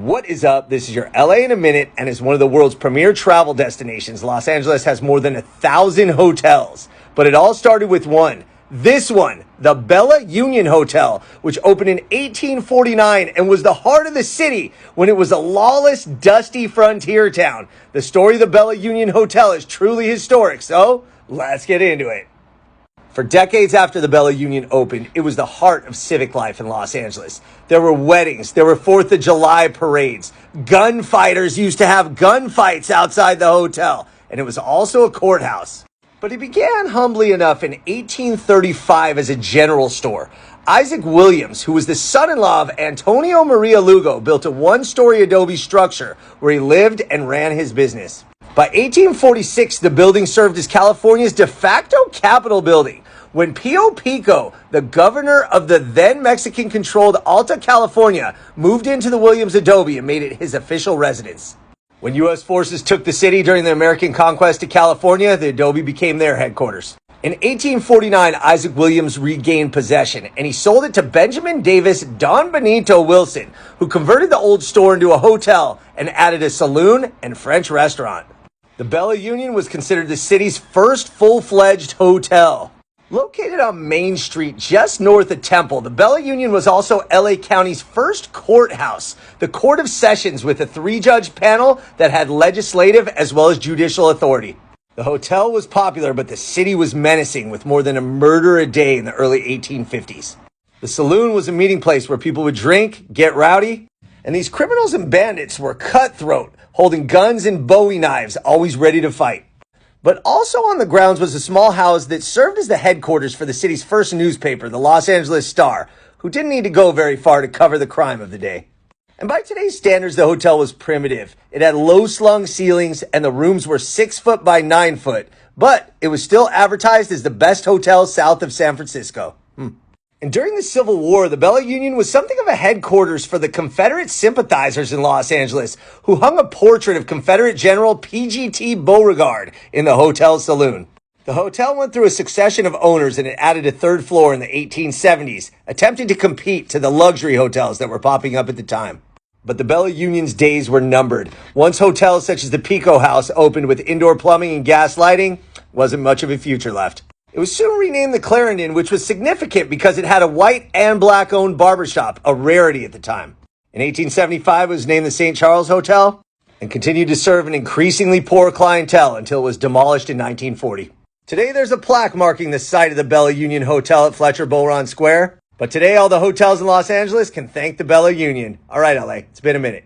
What is up? This is your LA in a minute, and as one of the world's premier travel destinations, Los Angeles has more than 1,000 hotels. But it all started with one. This one, the Bella Union Hotel, which opened in 1849 and was the heart of the city when it was a lawless, dusty frontier town. The story of the Bella Union Hotel is truly historic, so let's get into it. For decades after the Bella Union opened, it was the heart of civic life in Los Angeles. There were weddings, there were 4th of July parades, gunfighters used to have gunfights outside the hotel, and it was also a courthouse. But it began humbly enough in 1835 as a general store. Isaac Williams, who was the son-in-law of Antonio Maria Lugo, built a one-story adobe structure where he lived and ran his business. By 1846, the building served as California's de facto Capitol building. When Pio Pico, the governor of the then Mexican-controlled Alta California, moved into the Williams Adobe and made it his official residence. When U.S. forces took the city during the American conquest of California, the Adobe became their headquarters. In 1849, Isaac Williams regained possession, and he sold it to Benjamin Davis Don Benito Wilson, who converted the old store into a hotel and added a saloon and French restaurant. The Bella Union was considered the city's first full-fledged hotel. Located on Main Street, just north of Temple, the Bella Union was also LA County's first courthouse, the Court of Sessions, with a 3-judge panel that had legislative as well as judicial authority. The hotel was popular, but the city was menacing, with more than a murder a day in the early 1850s. The saloon was a meeting place where people would drink, get rowdy, and these criminals and bandits were cutthroat, holding guns and Bowie knives, always ready to fight. But also on the grounds was a small house that served as the headquarters for the city's first newspaper, the Los Angeles Star, who didn't need to go very far to cover the crime of the day. And by today's standards, the hotel was primitive. It had low-slung ceilings, and the rooms were 6 foot by 9 foot, but it was still advertised as the best hotel south of San Francisco. And during the Civil War, the Bella Union was something of a headquarters for the Confederate sympathizers in Los Angeles, who hung a portrait of Confederate General P.G.T. Beauregard in the hotel saloon. The hotel went through a succession of owners, and it added a 3rd floor in the 1870s, attempting to compete to the luxury hotels that were popping up at the time. But the Bella Union's days were numbered. Once hotels such as the Pico House opened with indoor plumbing and gas lighting, wasn't much of a future left. It was soon renamed the Clarendon, which was significant because it had a white and black-owned barbershop, a rarity at the time. In 1875, it was named the St. Charles Hotel and continued to serve an increasingly poor clientele until it was demolished in 1940. Today, there's a plaque marking the site of the Bella Union Hotel at Fletcher Bullrun Square. But today, all the hotels in Los Angeles can thank the Bella Union. All right, LA, it's been a minute.